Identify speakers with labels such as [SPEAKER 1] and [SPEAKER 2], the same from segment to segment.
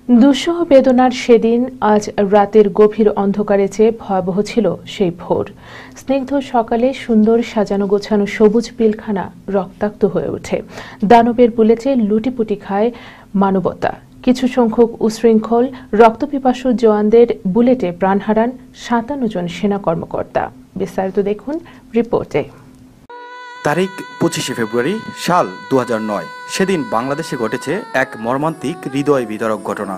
[SPEAKER 1] দুঃসহ বেদনার সেদিন আজ রাতের গভীর অন্ধকারে চেয়ে ভয়াবহ ছিল সেই ভোর। স্নিগ্ধ সকালে সুন্দর সাজানো গোছানো সবুজ পিলখানা রক্তাক্ত হয়ে ওঠে। দানবের বুলেটে লুটিপুটি খায় মানবতা। কিছু সংখ্যক উশৃঙ্খল রক্তপিপাসু জওয়ানদের বুলেটে প্রাণ হারান ৫৭ জন সেনা কর্মকর্তা। বিস্তারিত দেখুন রিপোর্টে।
[SPEAKER 2] তারিখ ২৫ ফেব্রুয়ারি সাল ২০০৯। সেদিন বাংলাদেশে ঘটেছে এক মর্মান্তিক হৃদয় বিদারক ঘটনা।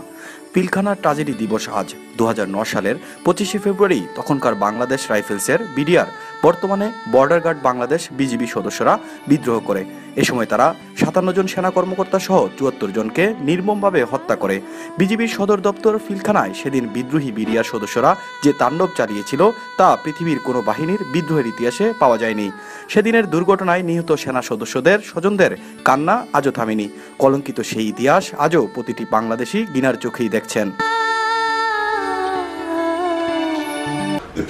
[SPEAKER 2] পিলখানা ট্রাজেডি দিবস আজ ২০০৯ সালের ২৫ ফেব্রুয়ারি তখনকার বাংলাদেশ রাইফেলসের বিডিআর, বর্তমানে বর্ডার গার্ড বাংলাদেশ বিজিবি সদস্যরা বিদ্রোহ করে। এ সময় তারা ৫৭ জন সেনা কর্মকর্তা সহ ৭৪ জনকে নির্মমভাবে হত্যা করে। বিজিবির সদর দপ্তর পিলখানায় সেদিন বিদ্রোহী বিডিআর সদস্যরা যে তাণ্ডব চালিয়েছিল তা পৃথিবীর কোনো বাহিনীর বিদ্রোহের ইতিহাসে পাওয়া যায়নি। সেদিনের দুর্ঘটনায় নিহত সেনা সদস্যদের স্বজনদের কান্না আজও থামেনি। কলঙ্কিত সেই ইতিহাস আজও প্রতিটি বাংলাদেশি ঘৃণার চোখেই দেখছেন।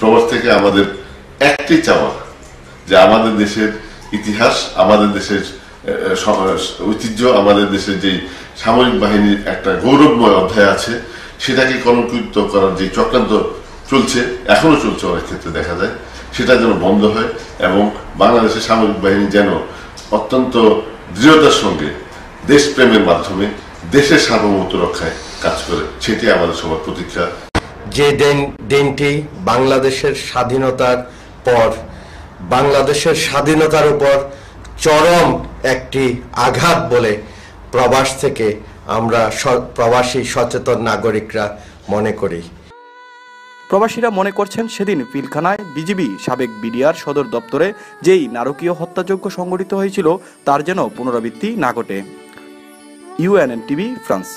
[SPEAKER 3] প্রবাস থেকে আমাদের একটি চাওয়া যে আমাদের দেশের ইতিহাস, আমাদের দেশের ঐতিহ্য, আমাদের দেশের যে সামরিক বাহিনীর একটা গৌরবময় অধ্যায় আছে সেটাকে কলঙ্কিত করার যে চক্রান্ত চলছে, এখনো চলছে, অনেক ক্ষেত্রে দেখা যায়, সেটা যেন বন্ধ হয় এবং বাংলাদেশের সামরিক বাহিনী যেন অত্যন্ত দৃঢ়তার সঙ্গে দেশপ্রেমের মাধ্যমে দেশের সার্বভৌমত্ব রক্ষায় কাজ করে, সেটি আমাদের সবার প্রতীক্ষা।
[SPEAKER 4] যে দিনটি বাংলাদেশের স্বাধীনতার পর বাংলাদেশের স্বাধীনতার উপর চরম একটি আঘাত বলে প্রবাস থেকে আমরা প্রবাসী সচেতন নাগরিকরা মনে করি।
[SPEAKER 2] প্রবাসীরা মনে করছেন সেদিন পিলখানায় বিজিবি সাবেক বিডিআর সদর দপ্তরে যেই নারকীয় হত্যাযজ্ঞ সংঘটিত হয়েছিল তার যেন পুনরাবৃত্তি না ঘটে। UNN TV, France.